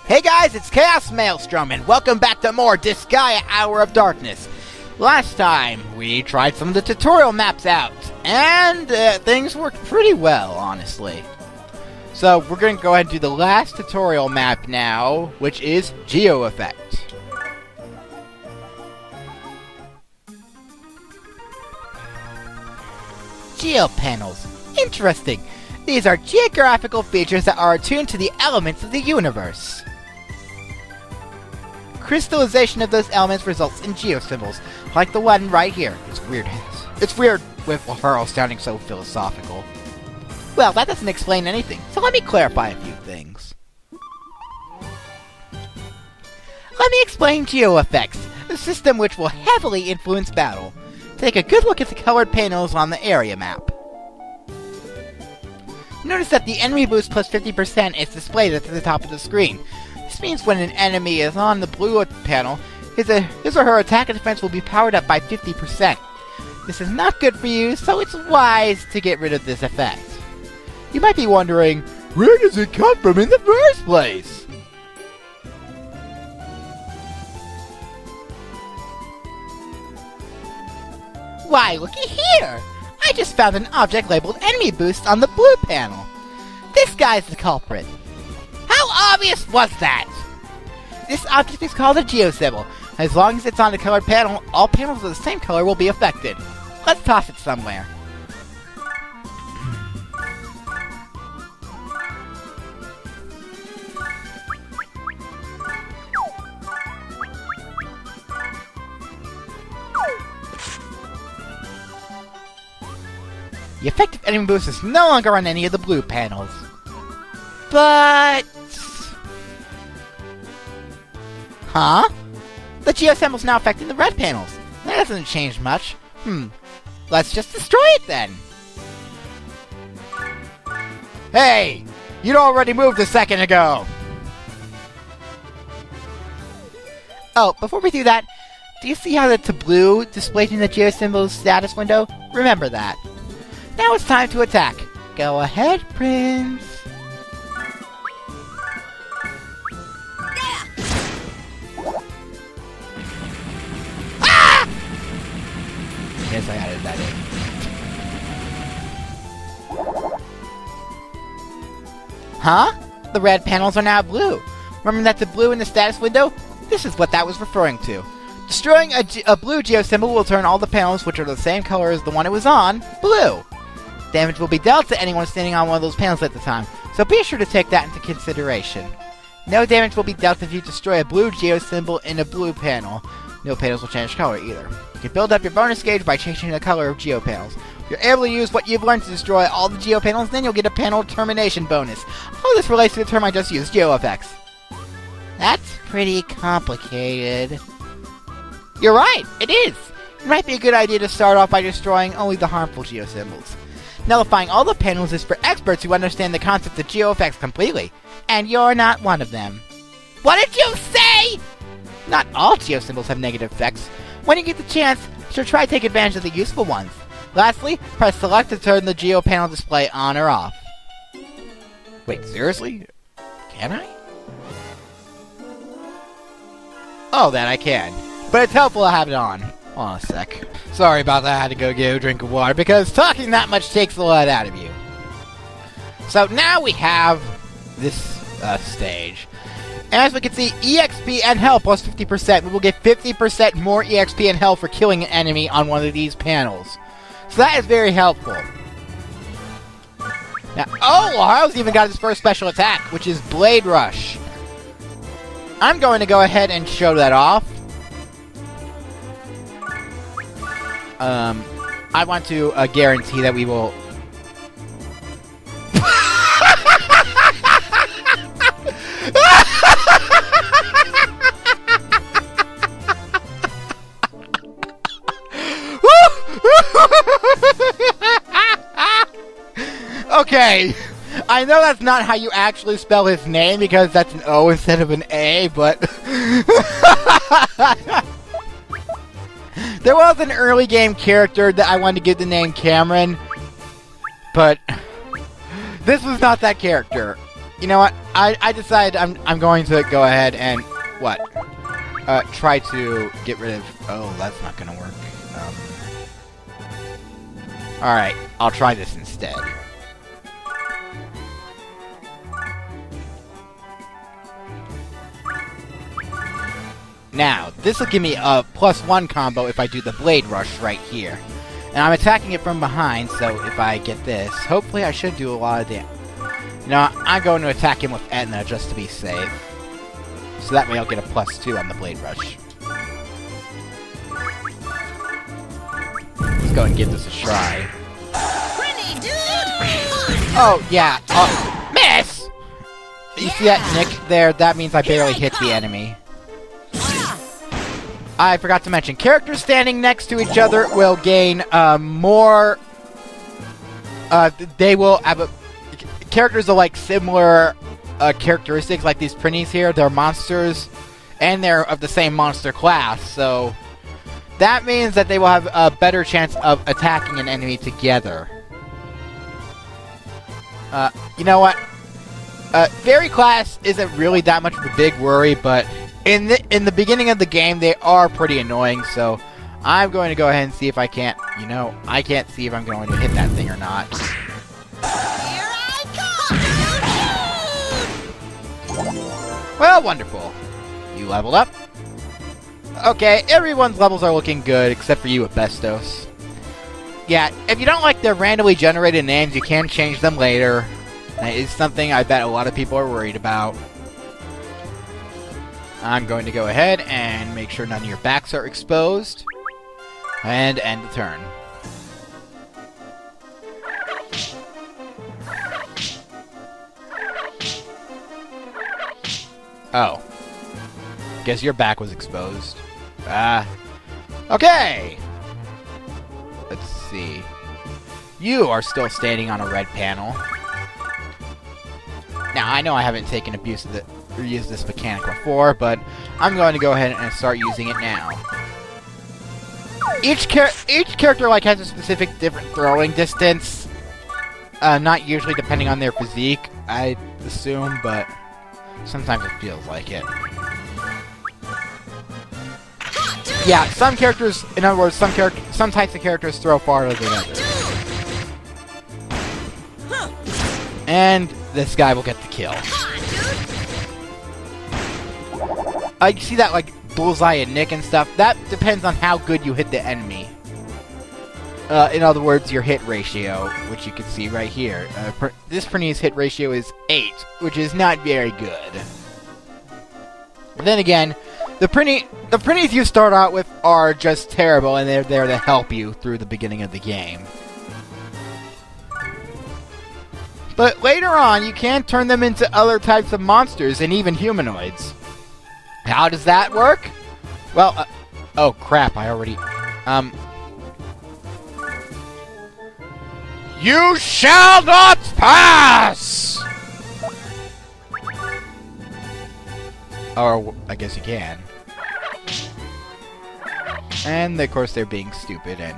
Hey guys, it's ChaosMaelstrom, and welcome back to more Disgaea Hour of Darkness. Last time, we tried some of the tutorial maps out, and things worked pretty well, honestly. So, we're going to go ahead and do the last tutorial map now, which is Geo Effect. Geo panels. Interesting. These are geographical features that are attuned to the elements of the universe. Crystallization of those elements results in geosymbols, like the one right here. It's weird with Harl sounding so philosophical. Well, that doesn't explain anything, so let me clarify a few things. Let me explain geo effects, a system which will heavily influence battle. Take a good look at the colored panels on the area map. Notice that the enemy boost plus 50% is displayed at the top of the screen. This means when an enemy is on the blue panel, his or her attack and defense will be powered up by 50%. This is not good for you, so it's wise to get rid of this effect. You might be wondering, where does it come from in the first place? Why, looky here! I just found an object labeled Enemy Boost on the blue panel. This guy's the culprit. How obvious was that? This object is called a geosymbol. As long as it's on the colored panel, all panels of the same color will be affected. Let's toss it somewhere. The effective enemy boost is no longer on any of the blue panels. But... Huh? The geosymbol's now affecting the red panels. That doesn't change much. Let's just destroy it then. Hey! You'd already moved a second ago! Oh, before we do that, do you see how the blue displayed in the geosymbol's status window? Remember that. Now it's time to attack. Go ahead, Prince. Yes, I added that in. Huh? The red panels are now blue. Remember that the blue in the status window? This is what that was referring to. Destroying a blue geosymbol will turn all the panels, which are the same color as the one it was on, blue. Damage will be dealt to anyone standing on one of those panels at the time, so be sure to take that into consideration. No damage will be dealt if you destroy a blue geosymbol in a blue panel. No panels will change color either. You can build up your bonus gauge by changing the color of geo panels. If you're able to use what you've learned to destroy all the geo panels, then you'll get a panel termination bonus. All this relates to the term I just used, geo effects. That's pretty complicated. You're right, it is. It might be a good idea to start off by destroying only the harmful geosymbols. Nullifying all the panels is for experts who understand the concept of geo effects completely, and you're not one of them. What did you say? Not all geosymbols have negative effects. When you get the chance, sure try to take advantage of the useful ones. Lastly, press select to turn the geo panel display on or off. Wait, seriously? Can I? Oh, that I can. But it's helpful to have it on. Hold on a sec. Sorry about that, I had to go get a drink of water, because talking that much takes a lot out of you. So now we have this stage. And as we can see, EXP and health plus 50%. We will get 50% more EXP and health for killing an enemy on one of these panels. So that is very helpful. Now, Harl's even got his first special attack, which is Blade Rush. I'm going to go ahead and show that off. I want to guarantee that we will... Okay, I know that's not how you actually spell his name because that's an O instead of an A, but... There was an early game character that I wanted to give the name Cameron, but this was not that character. You know what? I decided I'm going to go ahead and what? Try to get rid of. Oh, that's not gonna work. All right, I'll try this instead. Now, this will give me a +1 combo if I do the Blade Rush right here. And I'm attacking it from behind, so if I get this, hopefully I should do a lot of damage. You know, I'm going to attack him with Etna just to be safe. So that way I'll get a +2 on the Blade Rush. Let's go and give this a try. Oh, yeah. Oh, miss! You see that nick there? That means I barely hit the enemy. I forgot to mention, characters standing next to each other will gain more... they will have characters are like similar characteristics, like these Prinnies here. They're monsters, and they're of the same monster class, so... that means that they will have a better chance of attacking an enemy together. You know what? Fairy class isn't really that much of a big worry, but... In the beginning of the game, they are pretty annoying, so I'm going to go ahead and see if I can't, you know, I can't see if I'm going to hit that thing or not. Here I come, Well, wonderful. You leveled up. Okay, everyone's levels are looking good, except for you, Bestos. Yeah, if you don't like their randomly generated names, you can change them later. That is something I bet a lot of people are worried about. I'm going to go ahead and make sure none of your backs are exposed. And end the turn. Oh. Guess your back was exposed. Okay! Let's see. You are still standing on a red panel. Now, I know I haven't taken abuse of or used this mechanic before, but I'm going to go ahead and start using it now. Each character like has a specific different throwing distance. Not usually depending on their physique, I assume, but sometimes it feels like it. Yeah, some characters, in other words, some types of characters throw farther than others. And this guy will get the kill. You see that, like, bullseye and nick and stuff? That depends on how good you hit the enemy. In other words, your hit ratio, which you can see right here. This Prinny's hit ratio is 8, which is not very good. But then again, the Prinnies you start out with are just terrible, and they're there to help you through the beginning of the game. But later on, you can turn them into other types of monsters and even humanoids. How does that work? Well, oh crap, I already... You shall not pass! Or, I guess you can. And, of course, they're being stupid and...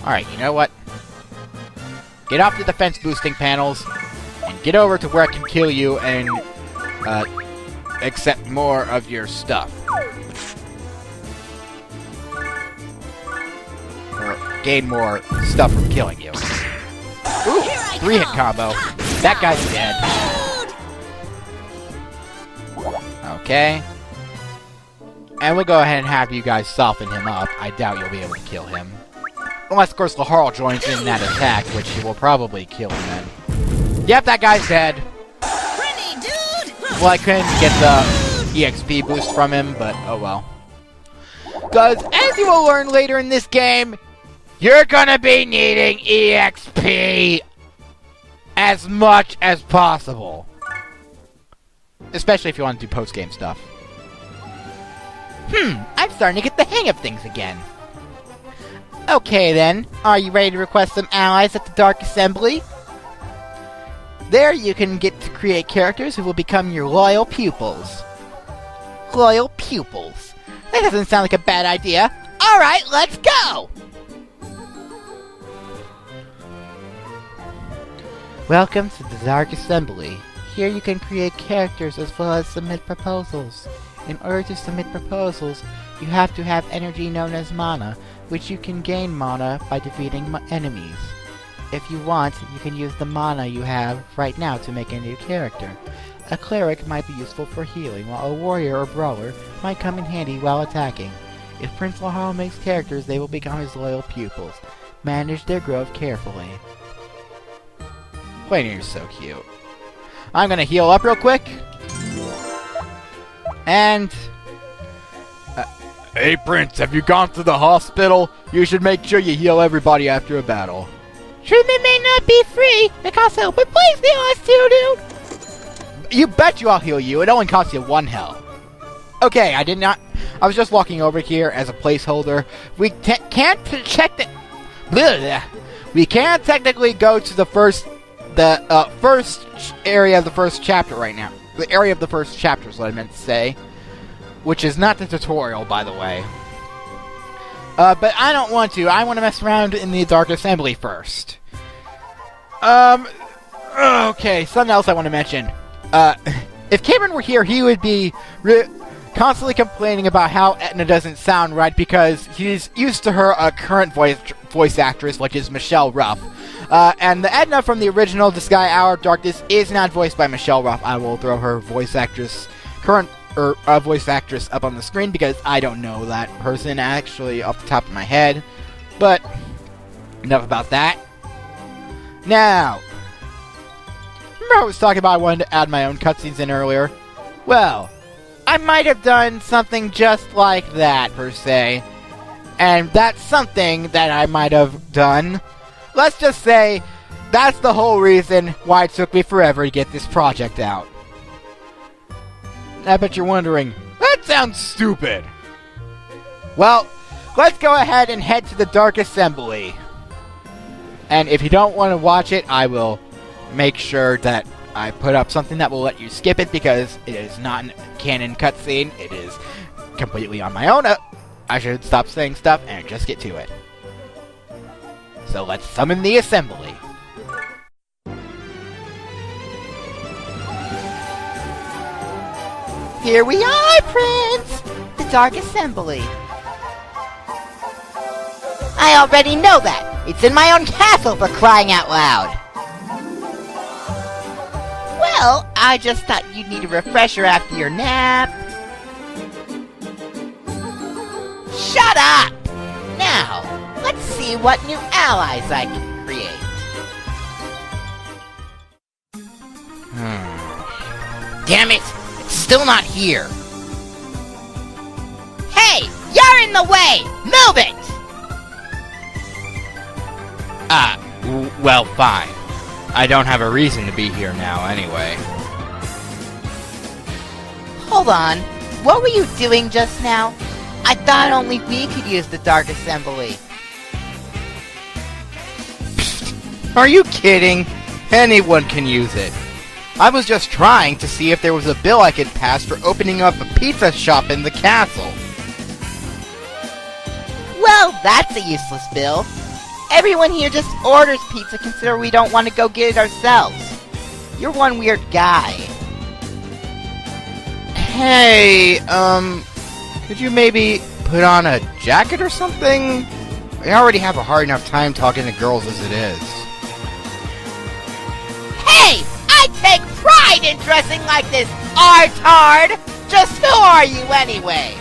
Alright, you know what? Get off the defense boosting panels, and get over to where I can kill you and, accept more of your stuff. Or gain more stuff from killing you. Ooh, 3-hit combo. That guy's dead. Okay. And we'll go ahead and have you guys soften him up. I doubt you'll be able to kill him. Unless, of course, Laharl joins in that attack, which he will probably kill him then. Yep, that guy's dead. Well, I couldn't get the EXP boost from him, but oh well. Because, as you will learn later in this game, you're gonna be needing EXP as much as possible. Especially if you want to do post-game stuff. I'm starting to get the hang of things again. Okay then, are you ready to request some allies at the Dark Assembly? There you can get to create characters who will become your loyal pupils. Loyal pupils. That doesn't sound like a bad idea. Alright, let's go! Welcome to the Dark Assembly. Here you can create characters as well as submit proposals. In order to submit proposals, you have to have energy known as mana, which you can gain mana by defeating enemies. If you want, you can use the mana you have right now to make a new character. A cleric might be useful for healing, while a warrior or brawler might come in handy while attacking. If Prince Laharo makes characters, they will become his loyal pupils. Manage their growth carefully. Plainier's so cute. I'm gonna heal up real quick. And... hey Prince, have you gone to the hospital? You should make sure you heal everybody after a battle. Treatment may not be free. It costs help, but please heal us too, dude. You bet you I'll heal you. It only costs you 1 health. Okay, I was just walking over here as a placeholder. We can't check the... We can't technically go to the first area of the first chapter right now. The area of the first chapter is what I meant to say. Which is not the tutorial, by the way. But I don't want to. I want to mess around in the Dark Assembly first. Okay, something else I want to mention. If Cameron were here, he would be constantly complaining about how Etna doesn't sound right because he's used to her current voice actress, which is Michelle Ruff. And the Etna from the original Disgaea Hour of Darkness is not voiced by Michelle Ruff. I will throw her voice actress up on the screen because I don't know that person actually off the top of my head. But enough about that. Now, remember I was talking about I wanted to add my own cutscenes in earlier? Well, I might have done something just like that, per se. And that's something that I might have done. Let's just say that's the whole reason why it took me forever to get this project out. I bet you're wondering, that sounds stupid. Well, let's go ahead and head to the Dark Assembly. And if you don't want to watch it, I will make sure that I put up something that will let you skip it because it is not a canon cutscene. It is completely on my own. I should stop saying stuff and just get to it. So let's summon the assembly. Here we are, Prince! The Dark Assembly. I already know that! It's in my own castle, for crying out loud! Well, I just thought you'd need a refresher after your nap. Shut up! Now, let's see what new allies I can create. Damn it! It's still not here! Hey! You're in the way! Move it! Well, fine. I don't have a reason to be here now, anyway. Hold on. What were you doing just now? I thought only we could use the Dark Assembly. Are you kidding? Anyone can use it. I was just trying to see if there was a bill I could pass for opening up a pizza shop in the castle. Well, that's a useless bill. Everyone here just orders pizza considering we don't want to go get it ourselves. You're one weird guy. Hey, could you maybe put on a jacket or something? I already have a hard enough time talking to girls as it is. Hey! I take pride in dressing like this, artard! Just who are you anyway?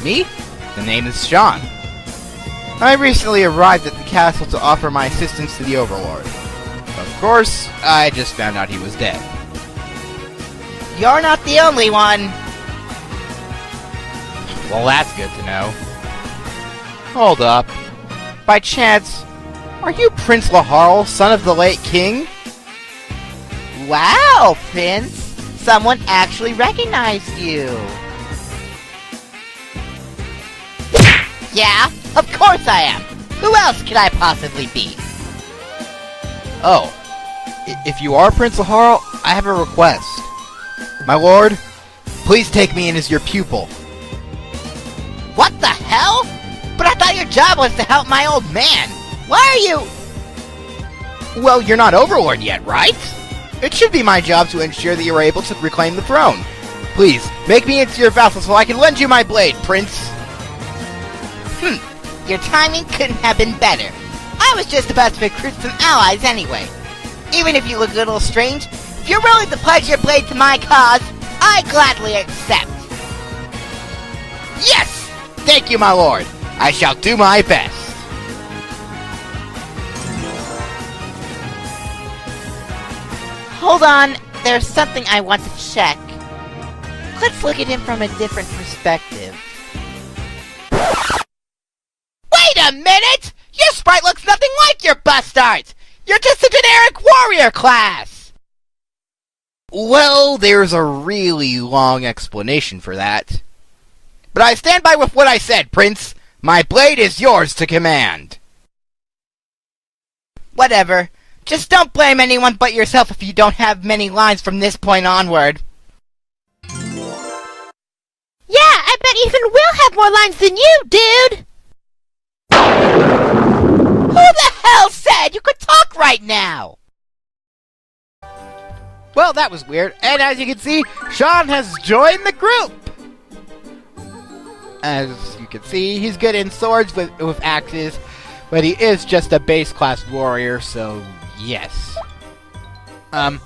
Me? The name is Sean. I recently arrived at the castle to offer my assistance to the Overlord. Of course, I just found out he was dead. You're not the only one! Well, that's good to know. Hold up. By chance, are you Prince Laharo, son of the late king? Wow, Prince! Someone actually recognized you! Yeah, of course I am! Who else could I possibly be? Oh, if you are Prince Laharo, I have a request. My lord, please take me in as your pupil. What the hell? But I thought your job was to help my old man! Why are you... Well, you're not Overlord yet, right? It should be my job to ensure that you are able to reclaim the throne. Please, make me into your vassal so I can lend you my blade, Prince. Your timing couldn't have been better. I was just about to recruit some allies anyway. Even if you look a little strange, if you're willing to pledge your blade to my cause, I gladly accept. Yes! Thank you, my lord. I shall do my best. Hold on, there's something I want to check. Let's look at him from a different perspective. Wait a minute! Your sprite looks nothing like your bust art! You're just a generic warrior class! Well, there's a really long explanation for that. But I stand by with what I said, Prince. My blade is yours to command. Whatever. Just don't blame anyone but yourself if you don't have many lines from this point onward. Yeah, I bet Ethan will have more lines than you, dude! Who the hell said you could talk right now? Well, that was weird. And as you can see, Sean has joined the group. As you can see, he's good in swords with axes, but he is just a base class warrior, so yes. Now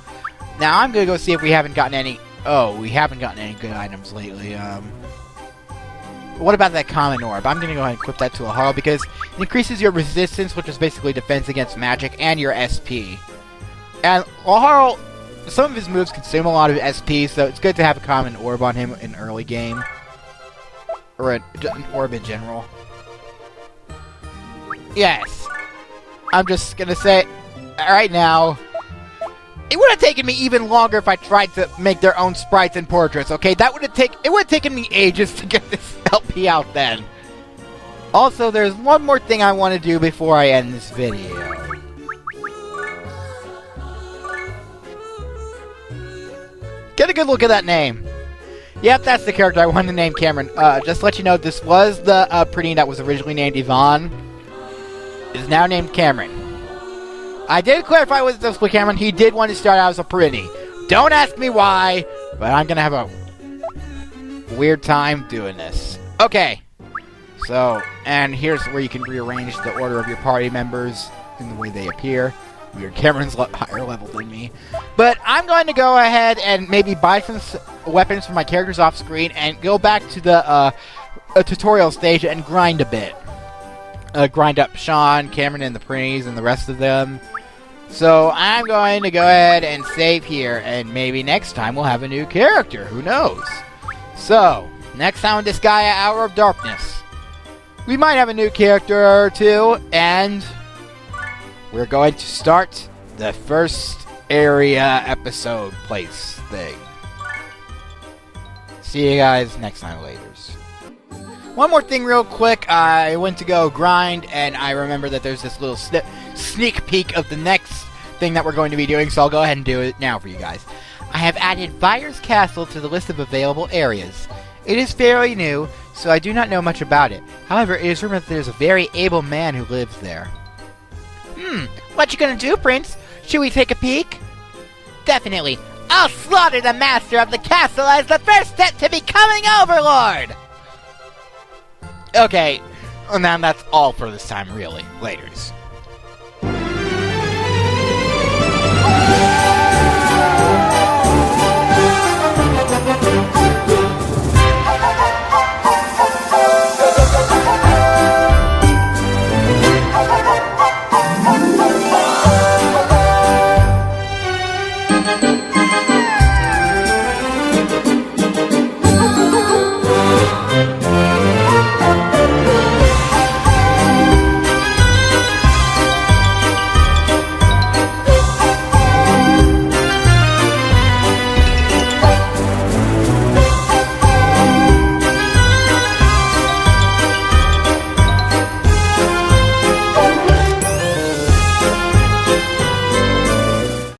I'm gonna go see if we haven't gotten any. Oh, we haven't gotten any good items lately. What about that common orb? I'm gonna go ahead and equip that to a Harl because it increases your resistance, which is basically defense against magic, and your SP. And Harl, some of his moves consume a lot of SP, so it's good to have a common orb on him in early game. Or an orb in general. Yes. I'm just gonna say, right now, it would have taken me even longer if I tried to make their own sprites and portraits, okay? It would have taken me ages to get this LP out then. Also, there's one more thing I want to do before I end this video. Get a good look at that name. Yep, that's the character I wanted to name Cameron. Just to let you know, this was the preteen that was originally named Yvonne. Is now named Cameron. I did clarify with this with Cameron, he did want to start out as a pretty. Don't ask me why, but I'm gonna have a weird time doing this. Okay. So, and here's where you can rearrange the order of your party members in the way they appear. Weird, Cameron's higher level than me. But I'm going to go ahead and maybe buy some weapons for my characters off screen and go back to the tutorial stage and grind a bit. Grind up Sean, Cameron, and the Prinnies and the rest of them. So I'm going to go ahead and save here, and maybe next time we'll have a new character. Who knows? So, next time on Disgaea Hour of Darkness, we might have a new character or two, and we're going to start the first area episode place thing. See you guys next time later. One more thing real quick, I went to go grind and I remember that there's this little sneak peek of the next thing that we're going to be doing, so I'll go ahead and do it now for you guys. I have added Fire's Castle to the list of available areas. It is fairly new, so I do not know much about it. However, it is rumored that there's a very able man who lives there. What you gonna do, Prince? Should we take a peek? Definitely. I'll slaughter the master of the castle as the first step to becoming Overlord! Okay, and then that's all for this time, really. Laters.